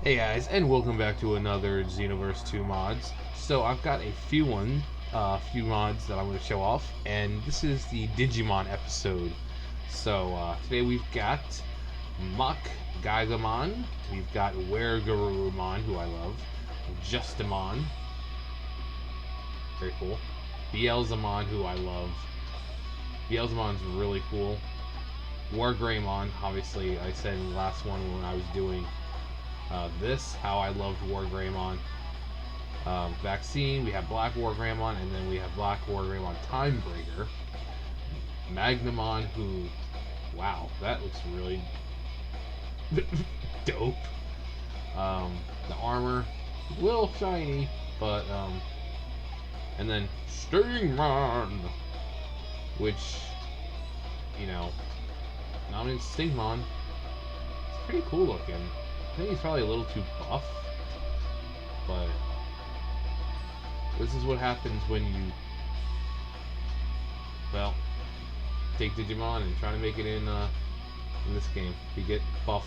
Hey guys, and welcome back to another Xenoverse 2 mods. So I've got a few mods that I'm going to show off, and this is the Digimon episode. So today we've got Magnamon, we've got WarGreymon, who I love, Justimon, very cool, Beelzemon, who I love. Beelzemon's really cool. WarGreymon, obviously I said in the last one when I was doing how I loved WarGreymon. Vaccine, we have BlackWarGreymon, and then we have BlackWarGreymon Timebreaker. Magnamon, who, wow, that looks really dope. The armor, a little shiny, but, and then Stingmon, which, you know, I mean, Stingmon, it's pretty cool looking. I think he's probably a little too buff, but this is what happens when you, well, take Digimon and try to make it in this game. You get buff.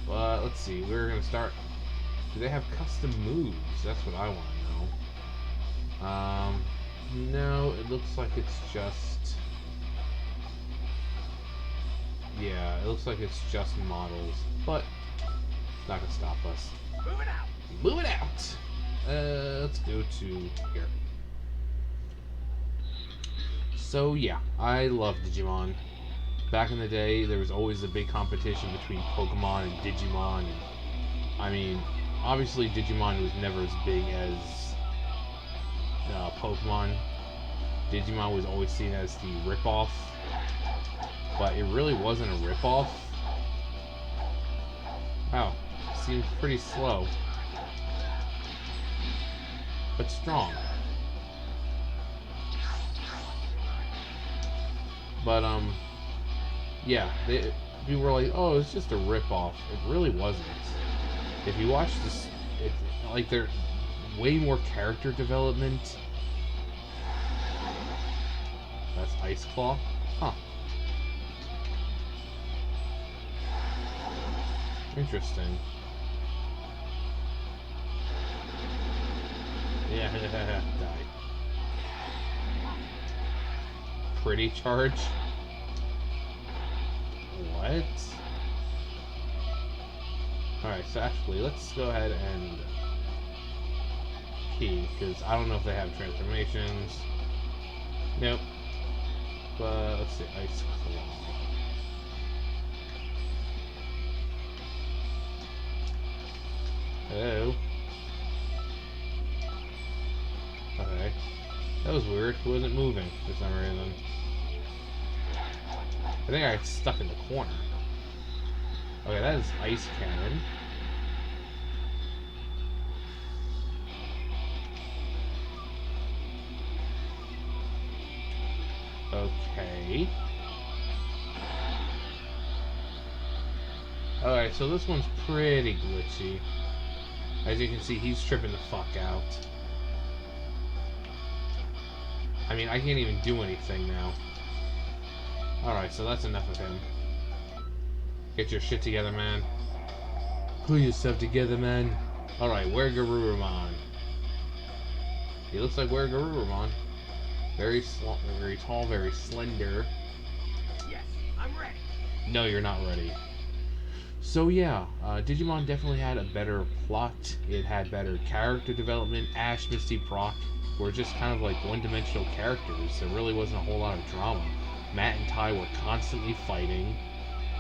But let's see, we're gonna start. Do they have custom moves? That's what I want to know. No, it looks like it's just. Yeah, it looks like it's just models, but it's not gonna stop us. Moving out. Moving out. Let's go to here. So yeah, I love Digimon. Back in the day, there was always a big competition between Pokemon and Digimon. And, I mean, obviously Digimon was never as big as Pokemon. Digimon was always seen as the ripoff. But it really wasn't a ripoff. Wow, seems pretty slow, but strong. But yeah, people were like, "Oh, it's just a ripoff." It really wasn't. If you watch this, like there's way more character development. That's Ice Claw, huh? Interesting. Yeah, die. Pretty charge? What? Alright, so actually, let's go ahead and key, because I don't know if they have transformations. Nope. But let's see, Ice Claw. Hello. Okay. That was weird. He wasn't moving for some reason. I think I got stuck in the corner. Okay, that is Ice Cannon. Okay. Alright, so this one's pretty glitchy. As you can see, he's tripping the fuck out. I mean, I can't even do anything now. Alright, so that's enough of him. Get your shit together, man. Pull yourself together, man. Alright, WarGreymon. He looks like WarGreymon. Very tall, very slender. Yes, I'm ready. No, you're not ready. So yeah, Digimon definitely had a better plot. It had better character development. Ash, Misty, Brock were just kind of like one-dimensional characters. There really wasn't a whole lot of drama. Matt and Ty were constantly fighting.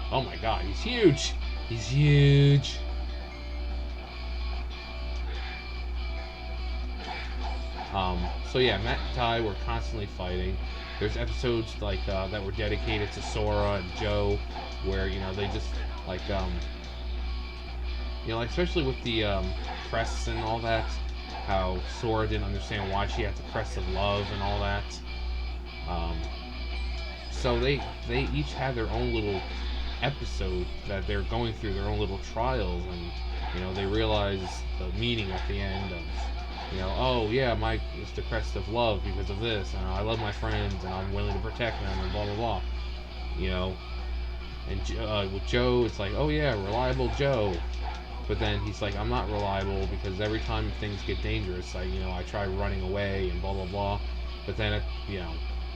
Oh my god, he's huge! He's huge! So yeah, Matt and Ty were constantly fighting. There's episodes like that were dedicated to Sora and Joe, where, you know, they just like you know, like especially with the crests and all that, how Sora didn't understand why she had the crest of love and all that. So they each had their own little episode that they're going through, their own little trials, and you know, they realize the meaning at the end of, you know, oh yeah, Mike is the crest of love because of this, and I love my friends and I'm willing to protect them and blah blah blah. You know, And with Joe, it's like, oh yeah, reliable Joe. But then he's like, I'm not reliable because every time things get dangerous, I try running away and blah blah blah. But then,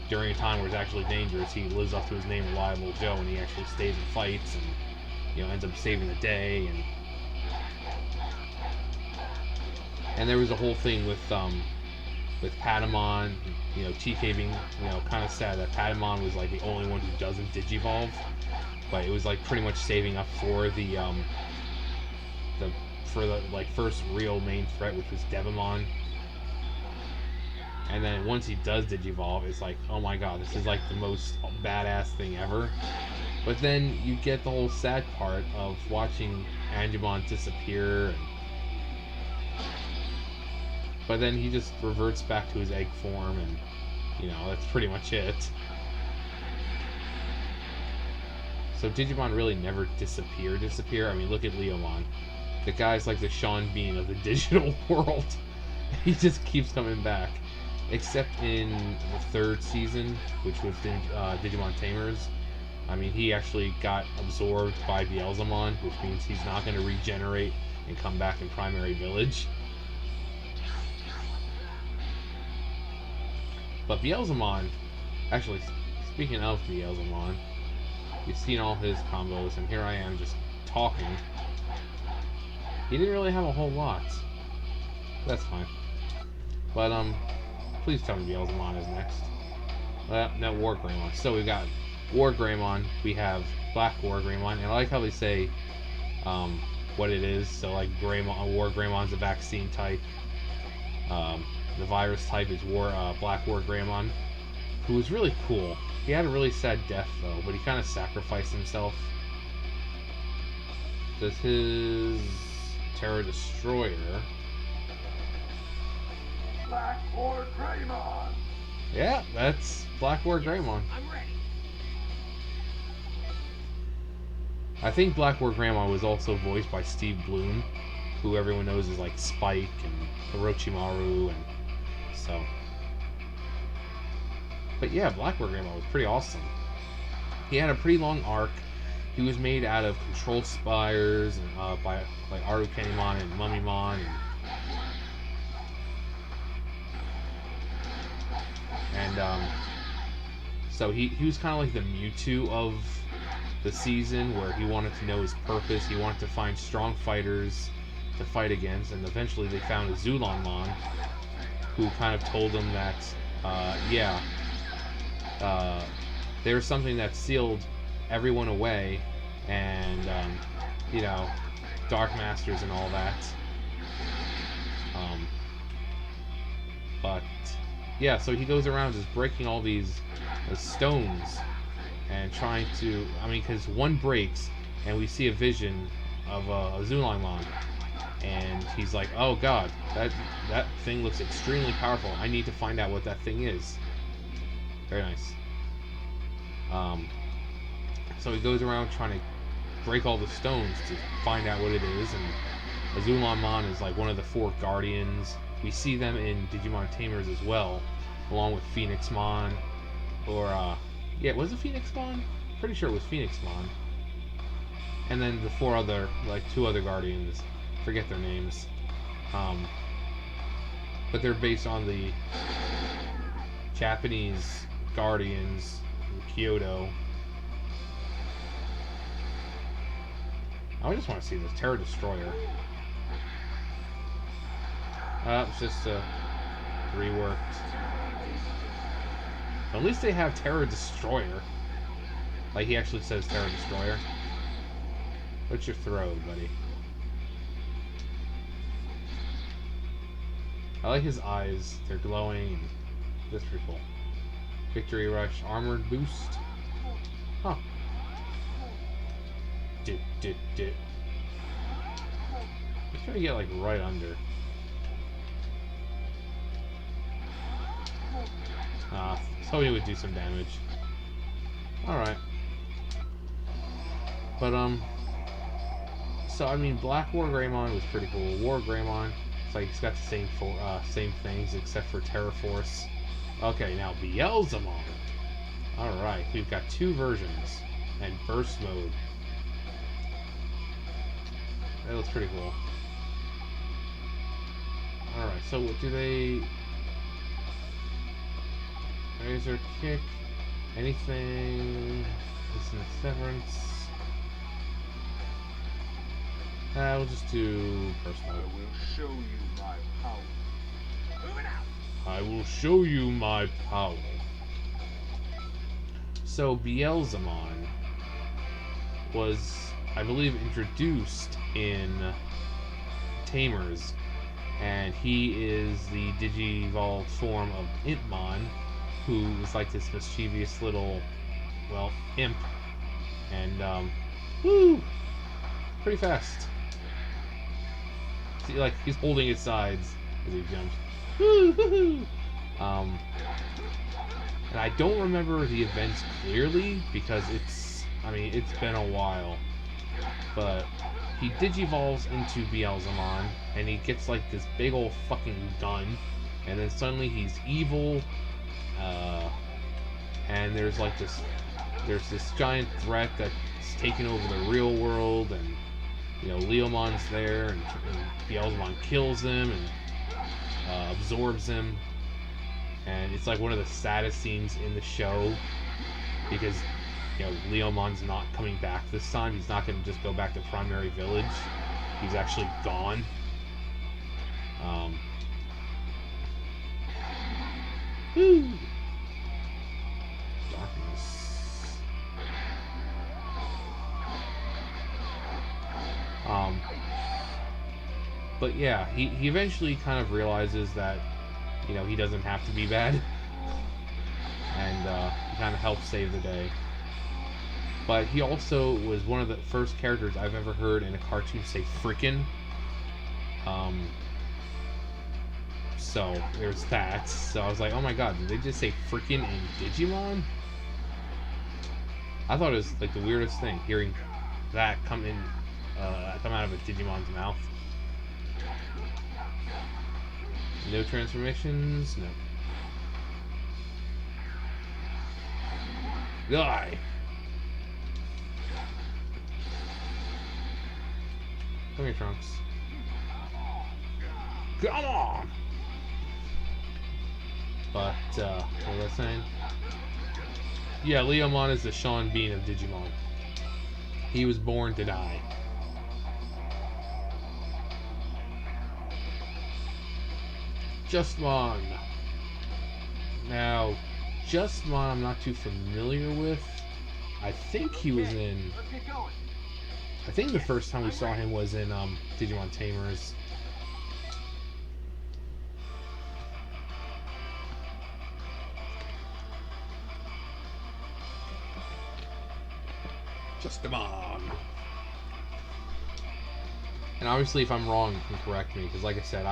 during a time where it's actually dangerous, he lives up to his name, reliable Joe, and he actually stays and fights and ends up saving the day. And there was a whole thing with Patamon, TK being kind of sad that Patamon was like the only one who doesn't digivolve, but it was like pretty much saving up for the like first real main threat, which was Devimon. And then once he does digivolve, it's like, oh my god, this is like the most badass thing ever. But then you get the whole sad part of watching Angemon disappear. But then he just reverts back to his egg form, and that's pretty much it. So Digimon really never disappear. I mean, look at Leomon. The guy's like the Sean Bean of the digital world. He just keeps coming back. Except in the third season, which was Digimon Tamers. I mean, he actually got absorbed by Beelzemon, which means he's not going to regenerate and come back in Primary Village. But Beelzemon, actually, speaking of Beelzemon, you've seen all his combos, and here I am just talking. He didn't really have a whole lot. That's fine. But, please tell me Beelzemon is next. No, WarGreymon. So we've got WarGreymon, we have BlackWarGreymon, and I like how they say what it is. So like WarGreymon's a vaccine type. The virus type is BlackWarGreymon, who was really cool. He had a really sad death though, but he kind of sacrificed himself. Does his Terra Destroyer? BlackWarGreymon. Yeah, that's BlackWarGreymon. I'm ready. I think BlackWarGreymon was also voiced by Steve Bloom, who everyone knows is like Spike and Orochimaru, and so. But yeah, BlackWarGreymon was pretty awesome. He had a pretty long arc. He was made out of Control Spires and by like Arukenimon and Mummymon, and so he was kind of like the Mewtwo of the season, where he wanted to know his purpose. He wanted to find strong fighters to fight against, and eventually they found a Zulonmon, who kind of told them that, there's something that sealed everyone away, and Dark Masters and all that. But yeah, so he goes around just breaking all these stones and trying to, because one breaks and we see a vision of a Zulonmon, and he's like, oh god, that thing looks extremely powerful. I need to find out what that thing is. Very nice. So he goes around trying to break all the stones to find out what it is, and Zulonmon is like one of the 4 guardians. We see them in Digimon Tamers as well, along with Phoenixmon, or yeah, was it Phoenixmon? Pretty sure it was Phoenixmon. And then the 4 other, like 2 other guardians, forget their names. But they're based on the Japanese guardians in Kyoto. I just want to see this Terra Destroyer. It's just reworked. At least they have Terra Destroyer. Like, he actually says Terra Destroyer. What's your throw, buddy? I like his eyes. They're glowing, and that's pretty cool. Victory Rush, Armored Boost. Huh. Just trying to get, like, right under. So he would do some damage. Alright. But, so, BlackWarGreymon was pretty cool. WarGreymon, it's like he's got the same things except for Terra Force. Okay, now Beelzemon. Alright, we've got 2 versions. and burst mode. That looks pretty cool. Alright, so what do they... Razor kick, anything... Listen to severance... we'll just do burst mode. I will show you my power. Moving out. I will show you my power. So Beelzemon was, I believe, introduced in Tamers, and he is the Digivolved form of Impmon, who is like this mischievous little, well, imp, and woo, pretty fast. See, like he's holding his sides as he jumps. Woo-hoo-hoo! And I don't remember the events clearly because it's been a while. But he digivolves into Beelzemon and he gets like this big old fucking gun, and then suddenly he's evil. And there's this giant threat that's taking over the real world, and you know Leomon's there, and Beelzemon kills him and absorbs him. And it's like one of the saddest scenes in the show because, you know, Leomon's not coming back this time. He's not going to just go back to Primary Village. He's actually gone. Woo! Darkness. But yeah, he eventually kind of realizes that, you know, he doesn't have to be bad, and he kind of helps save the day. But he also was one of the first characters I've ever heard in a cartoon say "frickin'." So there's that. So I was like, oh my god, did they just say "frickin'" in Digimon? I thought it was like the weirdest thing, hearing that come out of a Digimon's mouth. No transformations? No. Die! Come here, Trunks. Come on! But, what was I saying? Yeah, Leomon is the Sean Bean of Digimon. He was born to die. Justmon. Now, Justmon I'm not too familiar with. I think he was in... I think the first time we saw him was in Digimon Tamers. Justmon. And obviously if I'm wrong, you can correct me, because like I said,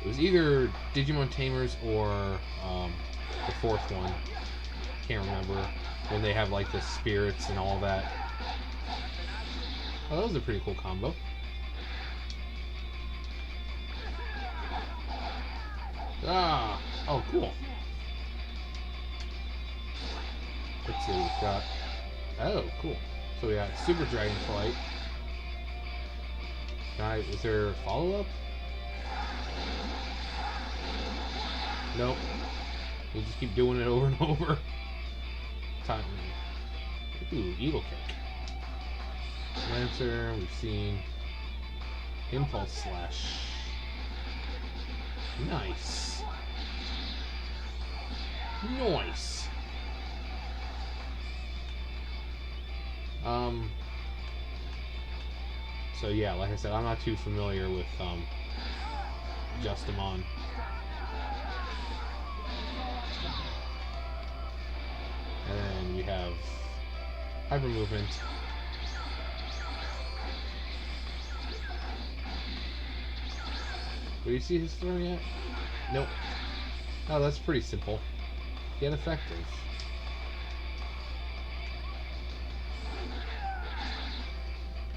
it was either Digimon Tamers or the fourth one. Can't remember. When they have like the spirits and all that. Oh, that was a pretty cool combo. Ah! Oh, cool. Let's see, we've got... Oh, cool. So we got Super Dragon Flight. Is there a follow-up? Nope. We'll just keep doing it over and over. Time. Ooh, Eagle Kick. Lancer, we've seen. Impulse Slash. Nice. Nice. So yeah, like I said, I'm not too familiar with Justimon. And then you have Hyper Movement. Do you see his throw yet? Nope. Oh, that's pretty simple, yet effective.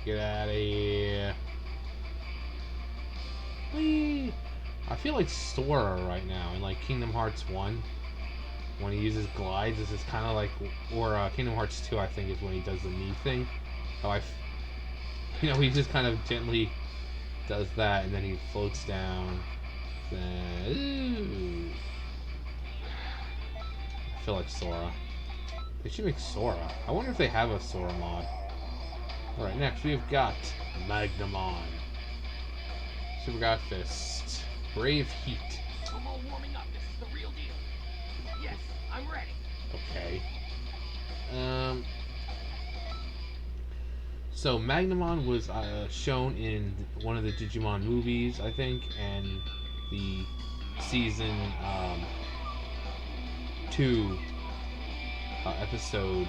Get out of here. Whee! I feel like Sora right now in like Kingdom Hearts 1. when he uses glides, this is kind of like, or Kingdom Hearts 2, I think, is when he does the knee thing. How he just kind of gently does that, and then he floats down. Ooh. I feel like Sora. They should make Sora. I wonder if they have a Sora mod. Alright, next we've got Magnamon. Super God Fist. Brave Heat. I'm all warming up. This is the real deal. Yes, I'm ready. Okay. So Magnamon was shown in one of the Digimon movies, I think, and the season 2 episode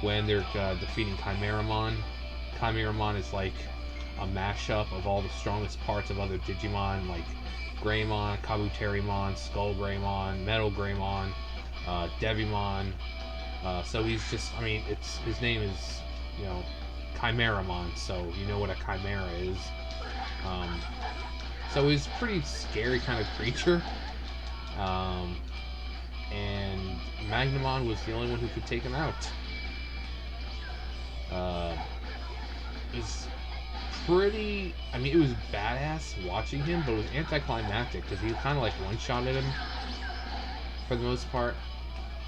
when they're defeating Chimeramon. Chimeramon is like a mashup of all the strongest parts of other Digimon, like Greymon, Kabuterimon, Skull Greymon, Metal Greymon, Devimon. So he's just, I mean, his name is, Chimeramon, so you know what a chimera is. So he's a pretty scary kind of creature. And Magnamon was the only one who could take him out. It's pretty, I mean, it was badass watching him, but it was anticlimactic because he kind of like one-shotted him for the most part.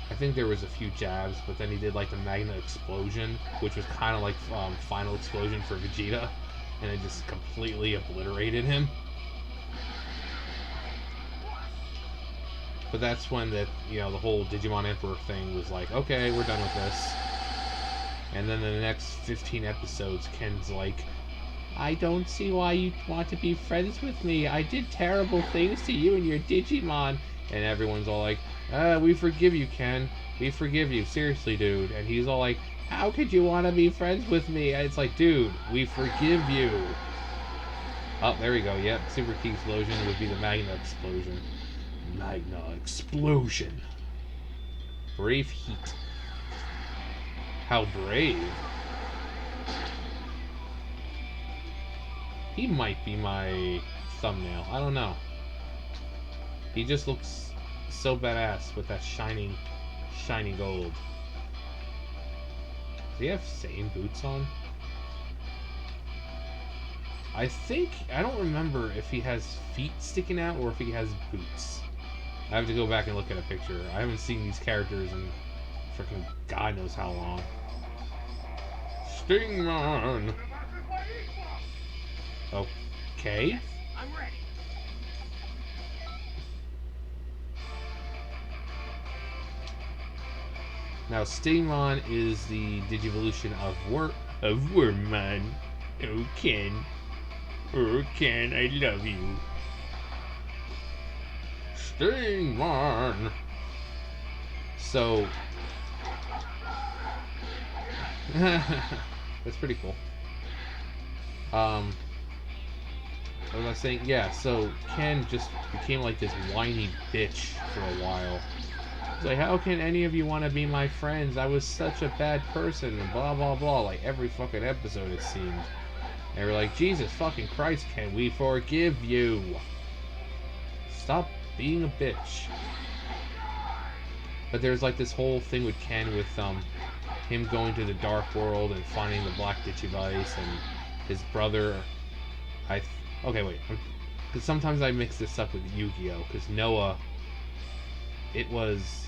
I think there was a few jabs, but then he did like the Magna Explosion, which was kind of like Final Explosion for Vegeta, and it just completely obliterated him. But that's when the whole Digimon Emperor thing was like, okay, we're done with this. And then in the next 15 episodes, Ken's like, I don't see why you want to be friends with me. I did terrible things to you and your Digimon. And everyone's all like, we forgive you, Ken. We forgive you. Seriously, dude. And he's all like, how could you want to be friends with me? And it's like, dude, we forgive you. Oh, there we go. Yep, Super Key Explosion would be the Magna Explosion. Magna Explosion. Brave Heat. How brave. He might be my thumbnail. I don't know. He just looks so badass with that shiny gold. Does he have Saiyan boots on? I don't remember if he has feet sticking out or if he has boots. I have to go back and look at a picture. I haven't seen these characters in freaking God knows how long. Stingmon! Okay. Yes, I'm ready. Now, Stingmon is the Digivolution of Wormmon. Oh, Ken. Oh, Ken, I love you. Stingmon! So... that's pretty cool. What was I saying? Yeah, so Ken just became like this whiny bitch for a while. He's like, how can any of you want to be my friends? I was such a bad person, and blah blah blah, like every fucking episode it seemed. And we're like, Jesus fucking Christ, Ken, we forgive you. Stop being a bitch. But there's like this whole thing with Ken with him going to the Dark World and finding the Black Digivice and his brother. Okay, wait. Because sometimes I mix this up with Yu-Gi-Oh! Because it was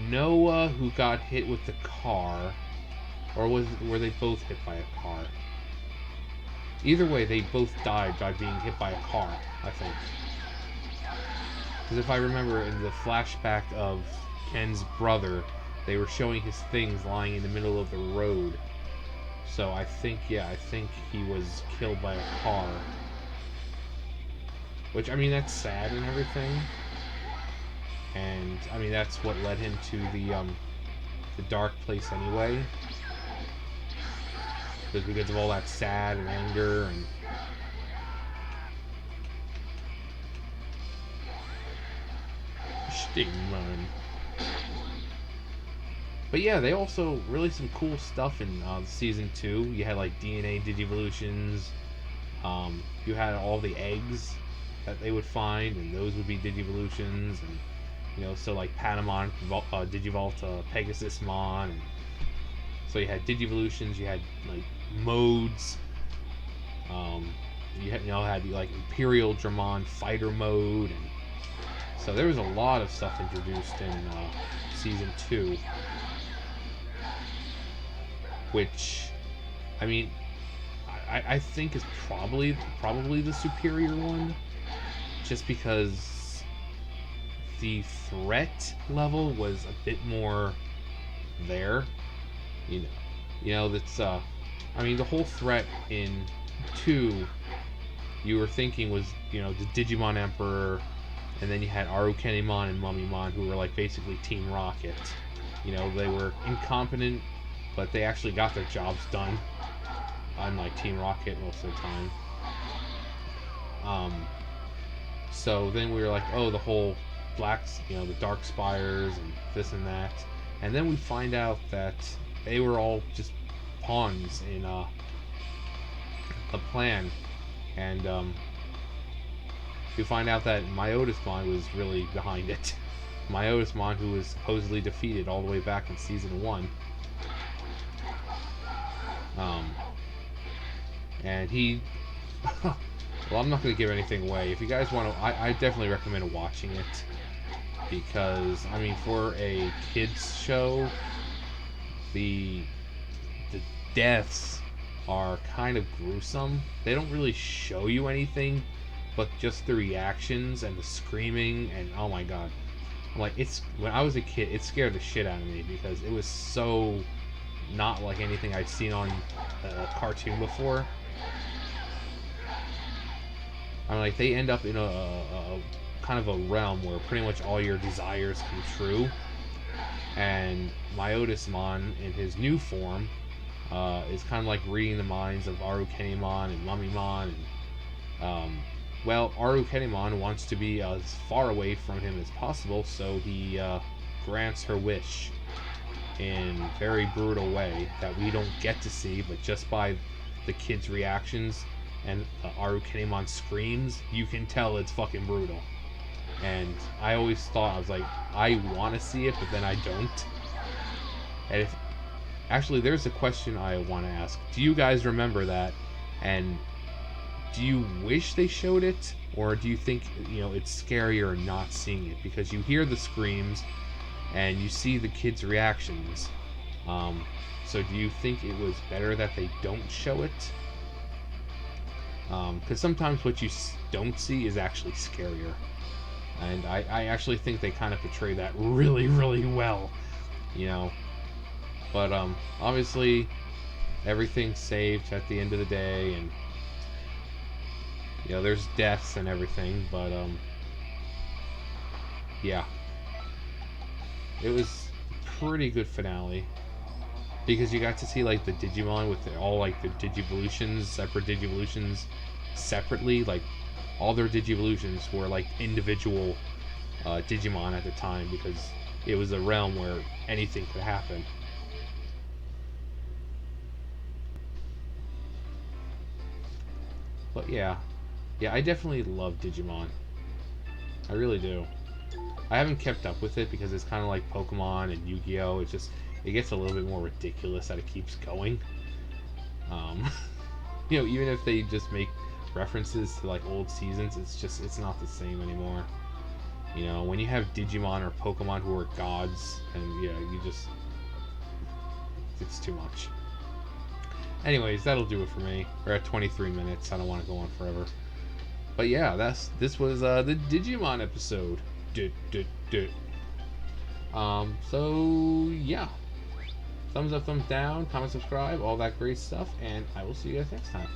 Noah who got hit with the car, or were they both hit by a car? Either way, they both died by being hit by a car, I think. Because if I remember in the flashback of Ken's brother, they were showing his things lying in the middle of the road. So I think he was killed by a car. Which, I mean, that's sad and everything. And, I mean, that's what led him to the dark place anyway. Because of all that sad and anger and... Stingmon. But yeah, they also released some cool stuff in Season 2. You had, like, DNA Digivolutions. You had all the eggs that they would find, and those would be Digivolutions. And You know, so like Patamon digivolved to Pegasusmon. And so you had Digivolutions, you had like modes. Had like Imperial Dramon fighter mode, and so there was a lot of stuff introduced in season 2, which, I mean, I think is probably the superior one, just because the threat level was a bit more there. You know that's I mean, the whole threat in 2 you were thinking was, the Digimon Emperor, and then you had Arukenimon and Mummymon, who were like basically Team Rocket. They were incompetent, but they actually got their jobs done, unlike Team Rocket most of the time. So then we were like, oh, the whole the Dark Spires and this and that, and then we find out that they were all just pawns in a plan, and you find out that Myotismon was really behind it. Myotismon, who was supposedly defeated all the way back in season 1. And he... well, I'm not going to give anything away. If you guys want to... I definitely recommend watching it. Because, I mean, for a kids show, the deaths are kind of gruesome. They don't really show you anything, but just the reactions and the screaming, and oh my god. Like, when I was a kid, it scared the shit out of me because it was so not like anything I'd seen on a cartoon before. I mean, like, they end up in a kind of a realm where pretty much all your desires come true, and Myotismon in his new form is kind of like reading the minds of Arukenimon and Mummymon. And, Arukenimon wants to be as far away from him as possible, so he grants her wish in a very brutal way that we don't get to see, but just by the kids' reactions and Arukenimon screams, you can tell it's fucking brutal. And I always thought, I was like, I want to see it, but then I don't. And actually, there's a question I want to ask. Do you guys remember that? And do you wish they showed it? Or do you think, it's scarier not seeing it? Because you hear the screams and you see the kids' reactions. So do you think it was better that they don't show it? Because sometimes what you don't see is actually scarier. And I actually think they kind of portray that really, really well. But obviously everything's saved at the end of the day, and there's deaths and everything, but yeah, it was a pretty good finale because you got to see like the Digimon with all like the Digivolutions, separate Digivolutions separately. Like all their Digivolutions were like individual Digimon at the time, because it was a realm where anything could happen. But yeah, I definitely love Digimon. I really do. I haven't kept up with it because it's kind of like Pokemon and Yu-Gi-Oh! It gets a little bit more ridiculous that it keeps going. Even if they just make references to like old seasons, it's not the same anymore. When you have Digimon or Pokemon who are gods, and it's too much. Anyways, that'll do it for me. We're at 23 minutes. I don't want to go on forever. But yeah, this was the Digimon episode. So yeah. Thumbs up, thumbs down, comment, subscribe, all that great stuff, and I will see you guys next time.